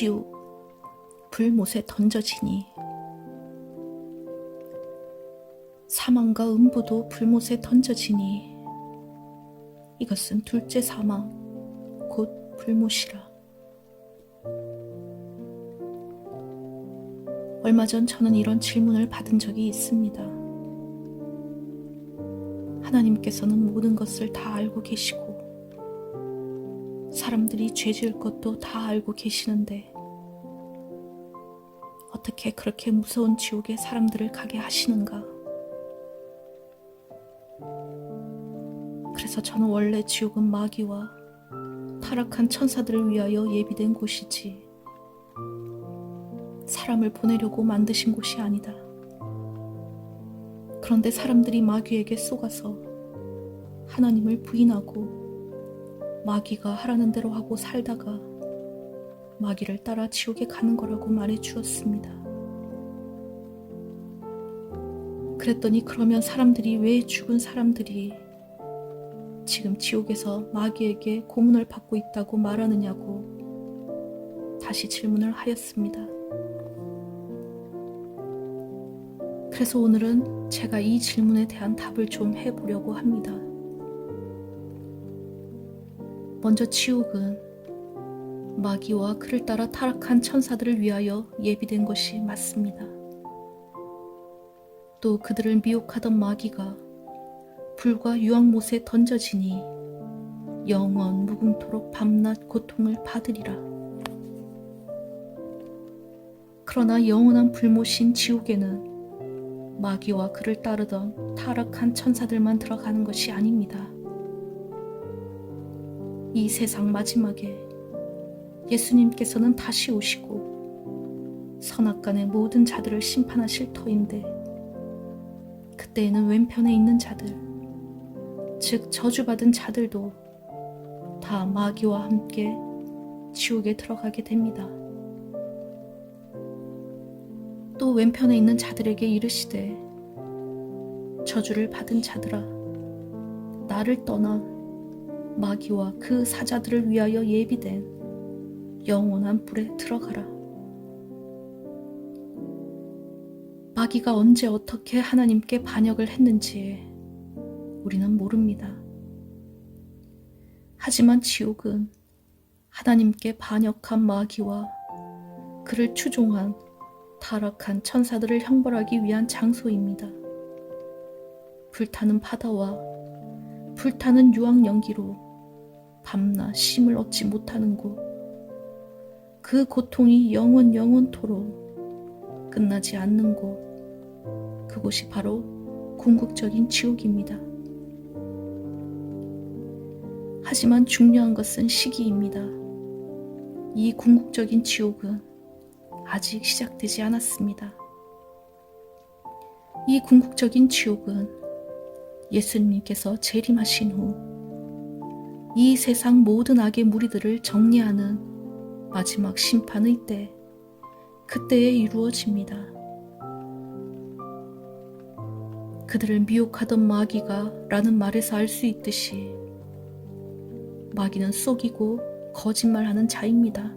지옥 불못에 던져지니 사망과 음부도 불못에 던져지니 이것은 둘째 사망 곧 불못이라. 얼마 전 저는 이런 질문을 받은 적이 있습니다. 하나님께서는 모든 것을 다 알고 계시고 사람들이 죄 지을 것도 다 알고 계시는데 어떻게 그렇게 무서운 지옥에 사람들을 가게 하시는가? 그래서 저는 원래 지옥은 마귀와 타락한 천사들을 위하여 예비된 곳이지 사람을 보내려고 만드신 곳이 아니다. 그런데 사람들이 마귀에게 속아서 하나님을 부인하고 마귀가 하라는 대로 하고 살다가 마귀를 따라 지옥에 가는 거라고 말해 주었습니다. 그랬더니 그러면 사람들이 왜 죽은 사람들이 지금 지옥에서 마귀에게 고문을 받고 있다고 말하느냐고 다시 질문을 하였습니다. 그래서 오늘은 제가 이 질문에 대한 답을 좀 해보려고 합니다. 먼저 지옥은 마귀와 그를 따라 타락한 천사들을 위하여 예비된 것이 맞습니다. 또 그들을 미혹하던 마귀가 불과 유황못에 던져지니 영원 무궁토록 밤낮 고통을 받으리라. 그러나 영원한 불못인 지옥에는 마귀와 그를 따르던 타락한 천사들만 들어가는 것이 아닙니다. 이 세상 마지막에 예수님께서는 다시 오시고 선악간의 모든 자들을 심판하실 터인데 그때에는 왼편에 있는 자들, 즉 저주받은 자들도 다 마귀와 함께 지옥에 들어가게 됩니다. 또 왼편에 있는 자들에게 이르시되 저주를 받은 자들아 나를 떠나 마귀와 그 사자들을 위하여 예비된 영원한 불에 들어가라. 마귀가 언제 어떻게 하나님께 반역을 했는지 우리는 모릅니다. 하지만 지옥은 하나님께 반역한 마귀와 그를 추종한 타락한 천사들을 형벌하기 위한 장소입니다. 불타는 바다와 불타는 유황 연기로 밤낮 쉼을 얻지 못하는 곳, 그 고통이 영원토록 끝나지 않는 곳, 그곳이 바로 궁극적인 지옥입니다. 하지만 중요한 것은 시기입니다. 이 궁극적인 지옥은 아직 시작되지 않았습니다. 이 궁극적인 지옥은 예수님께서 재림하신 후 이 세상 모든 악의 무리들을 정리하는 마지막 심판의 때, 그때에 이루어집니다. 그들을 미혹하던 마귀가 라는 말에서 알 수 있듯이 마귀는 속이고 거짓말하는 자입니다.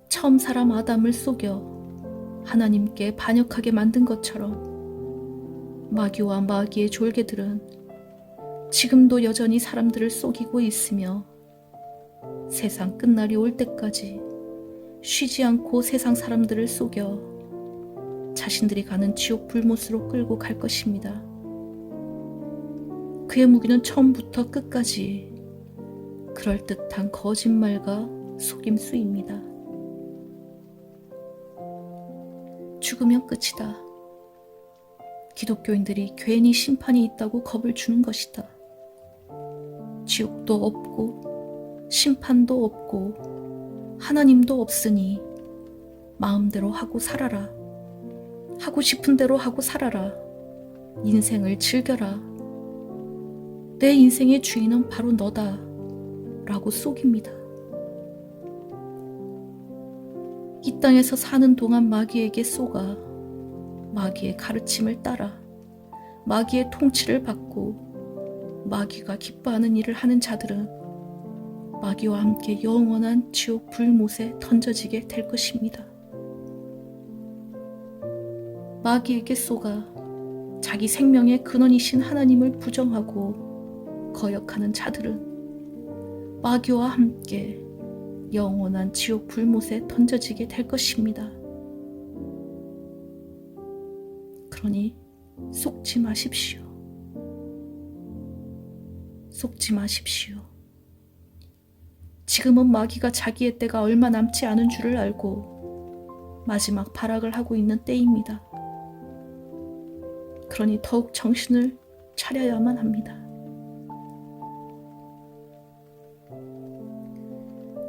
처음 사람 아담을 속여 하나님께 반역하게 만든 것처럼 마귀와 마귀의 졸개들은 지금도 여전히 사람들을 속이고 있으며 세상 끝날이 올 때까지 쉬지 않고 세상 사람들을 속여 자신들이 가는 지옥 불못으로 끌고 갈 것입니다. 그의 무기는 처음부터 끝까지 그럴듯한 거짓말과 속임수입니다. 죽으면 끝이다. 기독교인들이 괜히 심판이 있다고 겁을 주는 것이다. 지옥도 없고 심판도 없고 하나님도 없으니 마음대로 하고 살아라. 하고 싶은 대로 하고 살아라. 인생을 즐겨라. 내 인생의 주인은 바로 너다. 라고 속입니다. 이 땅에서 사는 동안 마귀에게 속아 마귀의 가르침을 따라 마귀의 통치를 받고 마귀가 기뻐하는 일을 하는 자들은 마귀와 함께 영원한 지옥 불못에 던져지게 될 것입니다. 마귀에게 쏘가 자기 생명의 근원이신 하나님을 부정하고 거역하는 자들은 마귀와 함께 영원한 지옥 불못에 던져지게 될 것입니다. 그러니 속지 마십시오. 속지 마십시오. 지금은 마귀가 자기의 때가 얼마 남지 않은 줄을 알고 마지막 발악을 하고 있는 때입니다. 그러니 더욱 정신을 차려야만 합니다.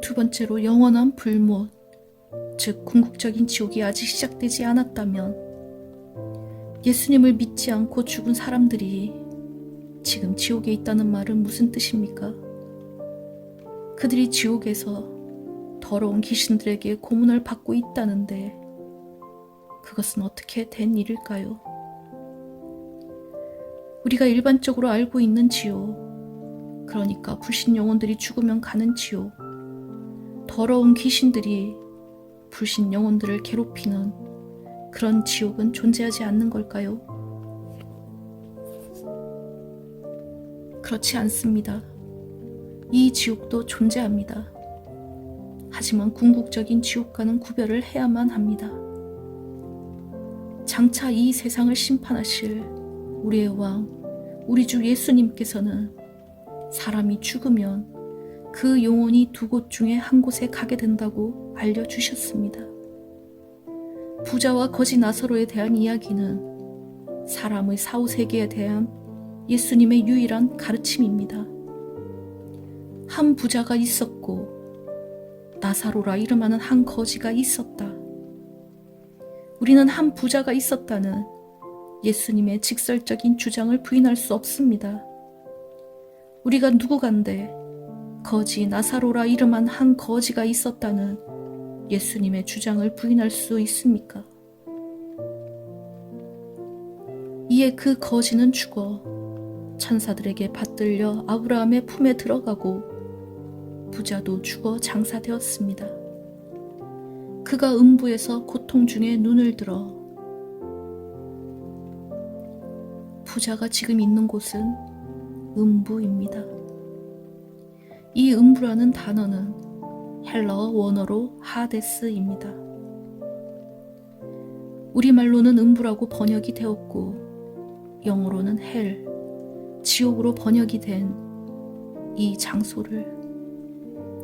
두 번째로 영원한 불못, 즉 궁극적인 지옥이 아직 시작되지 않았다면 예수님을 믿지 않고 죽은 사람들이 지금 지옥에 있다는 말은 무슨 뜻입니까? 그들이 지옥에서 더러운 귀신들에게 고문을 받고 있다는데 그것은 어떻게 된 일일까요? 우리가 일반적으로 알고 있는 지옥, 그러니까 불신 영혼들이 죽으면 가는 지옥, 더러운 귀신들이 불신 영혼들을 괴롭히는 그런 지옥은 존재하지 않는 걸까요? 그렇지 않습니다. 이 지옥도 존재합니다. 하지만 궁극적인 지옥과는 구별을 해야만 합니다. 장차 이 세상을 심판하실 우리의 왕, 우리 주 예수님께서는 사람이 죽으면 그 영혼이 두 곳 중에 한 곳에 가게 된다고 알려주셨습니다. 부자와 거지 나사로에 대한 이야기는 사람의 사후세계에 대한 예수님의 유일한 가르침입니다. 한 부자가 있었고 나사로라 이름하는 한 거지가 있었다. 우리는 한 부자가 있었다는 예수님의 직설적인 주장을 부인할 수 없습니다. 우리가 누구간데 거지 나사로라 이름한 한 거지가 있었다는 예수님의 주장을 부인할 수 있습니까? 이에 그 거지는 죽어 천사들에게 받들려 아브라함의 품에 들어가고 부자도 죽어 장사되었습니다. 그가 음부에서 고통 중에 눈을 들어 부자가 지금 있는 곳은 음부입니다. 이 음부라는 단어는 헬라어 원어로 하데스입니다. 우리말로는 음부라고 번역이 되었고 영어로는 헬, 지옥으로 번역이 된 이 장소를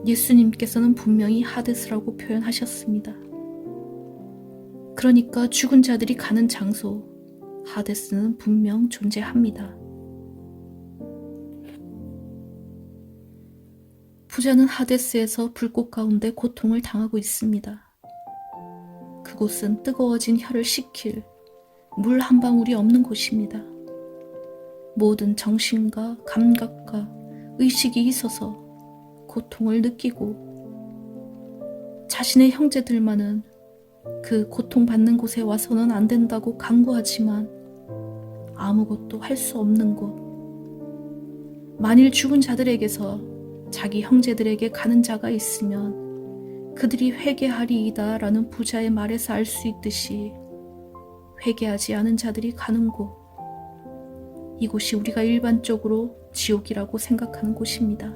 예수님께서는 분명히 하데스라고 표현하셨습니다. 그러니까 죽은 자들이 가는 장소, 하데스는 분명 존재합니다. 부자는 하데스에서 불꽃 가운데 고통을 당하고 있습니다. 그곳은 뜨거워진 혀를 식힐 물 한 방울이 없는 곳입니다. 모든 정신과 감각과 의식이 있어서 고통을 느끼고 자신의 형제들만은 그 고통받는 곳에 와서는 안 된다고 강구하지만 아무것도 할 수 없는 곳. 만일 죽은 자들에게서 자기 형제들에게 가는 자가 있으면 그들이 회개하리이다 라는 부자의 말에서 알 수 있듯이 회개하지 않은 자들이 가는 곳. 이곳이 우리가 일반적으로 지옥이라고 생각하는 곳입니다.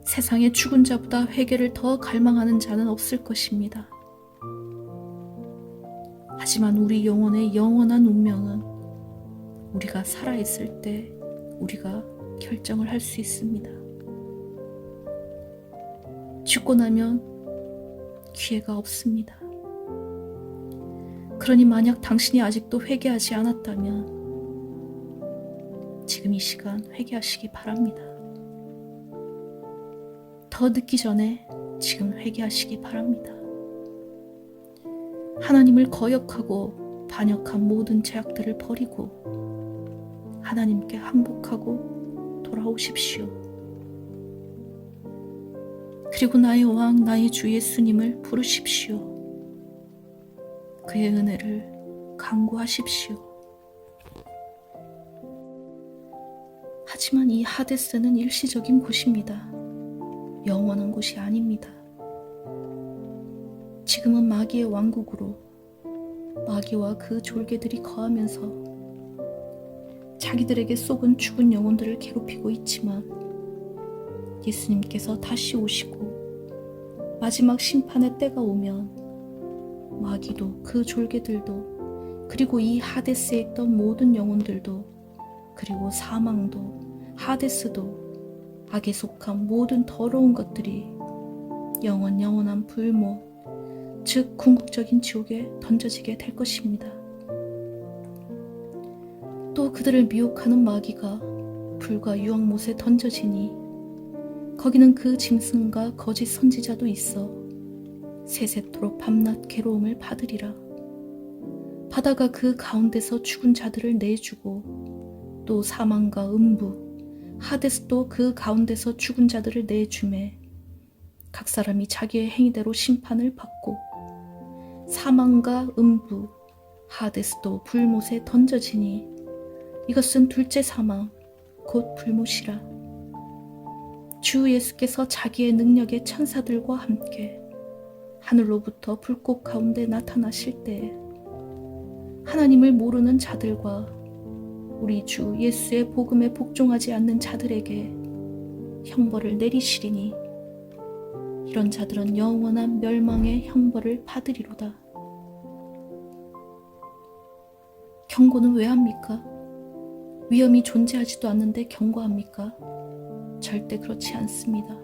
세상에 죽은 자보다 회개를 더 갈망하는 자는 없을 것입니다. 하지만 우리 영혼의 영원한 운명은 우리가 살아있을 때 우리가 결정을 할 수 있습니다. 죽고 나면 기회가 없습니다. 그러니 만약 당신이 아직도 회개하지 않았다면 지금 이 시간 회개하시기 바랍니다. 더 늦기 전에 지금 회개하시기 바랍니다. 하나님을 거역하고 반역한 모든 죄악들을 버리고 하나님께 항복하고 돌아오십시오. 그리고 나의 왕, 나의 주 예수님을 부르십시오. 그의 은혜를 간구하십시오. 하지만 이 하데스는 일시적인 곳입니다. 영원한 곳이 아닙니다. 지금은 마귀의 왕국으로 마귀와 그 졸개들이 거하면서 자기들에게 속은 죽은 영혼들을 괴롭히고 있지만 예수님께서 다시 오시고 마지막 심판의 때가 오면 마귀도 그 졸개들도 그리고 이 하데스에 있던 모든 영혼들도 그리고 사망도 하데스도 악에 속한 모든 더러운 것들이 영원한 불모 즉 궁극적인 지옥에 던져지게 될 것입니다. 또 그들을 미혹하는 마귀가 불과 유황못에 던져지니 거기는 그 짐승과 거짓 선지자도 있어 세세토록 밤낮 괴로움을 받으리라. 바다가 그 가운데서 죽은 자들을 내주고 또 사망과 음부 하데스도 그 가운데서 죽은 자들을 내주매 각 사람이 자기의 행위대로 심판을 받고 사망과 음부 하데스도 불못에 던져지니 이것은 둘째 사망 곧 불못이라. 주 예수께서 자기의 능력의 천사들과 함께 하늘로부터 불꽃 가운데 나타나실 때에 하나님을 모르는 자들과 우리 주 예수의 복음에 복종하지 않는 자들에게 형벌을 내리시리니 이런 자들은 영원한 멸망의 형벌을 받으리로다. 경고는 왜 합니까? 위험이 존재하지도 않는데 경고합니까? 절대 그렇지 않습니다.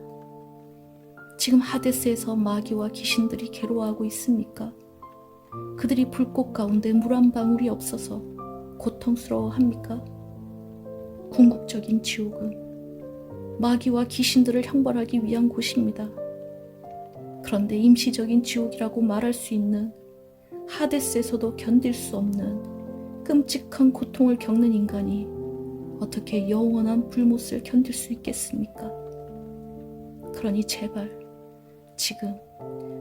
지금 하데스에서 마귀와 귀신들이 괴로워하고 있습니까? 그들이 불꽃 가운데 물 한 방울이 없어서 고통스러워합니까? 궁극적인 지옥은 마귀와 귀신들을 형벌하기 위한 곳입니다. 그런데 임시적인 지옥이라고 말할 수 있는 하데스에서도 견딜 수 없는 끔찍한 고통을 겪는 인간이 어떻게 영원한 불못을 견딜 수 있겠습니까? 그러니 제발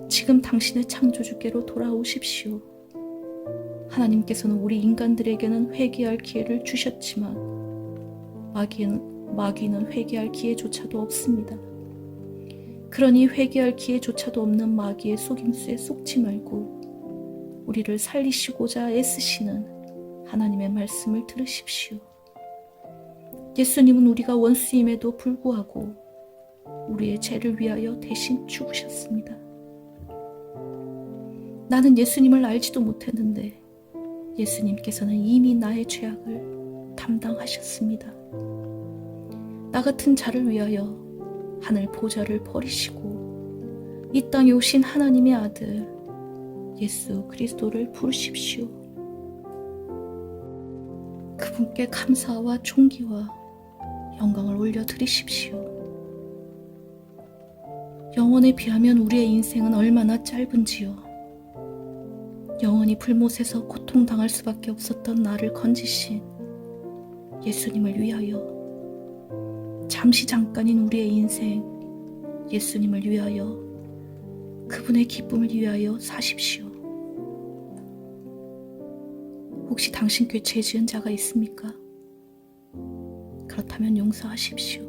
지금 당신의 창조주께로 돌아오십시오. 하나님께서는 우리 인간들에게는 회개할 기회를 주셨지만 마귀는 회개할 기회조차도 없습니다. 그러니 회개할 기회조차도 없는 마귀의 속임수에 속지 말고 우리를 살리시고자 애쓰시는 하나님의 말씀을 들으십시오. 예수님은 우리가 원수임에도 불구하고 우리의 죄를 위하여 대신 죽으셨습니다. 나는 예수님을 알지도 못했는데 예수님께서는 이미 나의 죄악을 담당하셨습니다. 나 같은 자를 위하여 하늘 보좌를 버리시고 이 땅에 오신 하나님의 아들 예수 그리스도를 부르십시오. 그분께 감사와 존귀와 영광을 올려드리십시오. 영원에 비하면 우리의 인생은 얼마나 짧은지요. 영원히 불못에서 고통당할 수밖에 없었던 나를 건지신 예수님을 위하여 잠시 잠깐인 우리의 인생 예수님을 위하여 그분의 기쁨을 위하여 사십시오. 혹시 당신 께 죄 지은 자가 있습니까? 그렇다면 용서하십시오.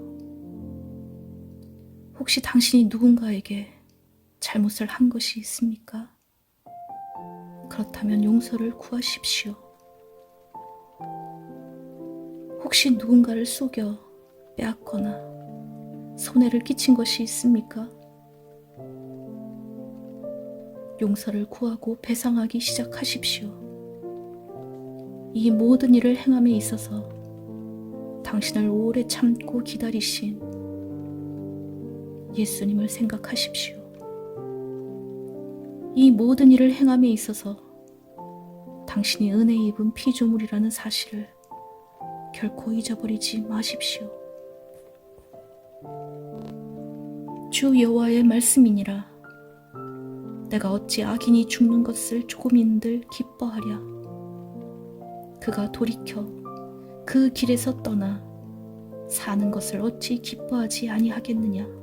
혹시 당신이 누군가에게 잘못을 한 것이 있습니까? 그렇다면 용서를 구하십시오. 혹시 누군가를 속여 빼앗거나 손해를 끼친 것이 있습니까? 용서를 구하고 배상하기 시작하십시오. 이 모든 일을 행함에 있어서 당신을 오래 참고 기다리신 예수님을 생각하십시오. 이 모든 일을 행함에 있어서 당신이 은혜 입은 피조물이라는 사실을 결코 잊어버리지 마십시오. 주 여호와의 말씀이니라. 내가 어찌 악인이 죽는 것을 조금인들 기뻐하랴. 그가 돌이켜 그 길에서 떠나 사는 것을 어찌 기뻐하지 아니하겠느냐.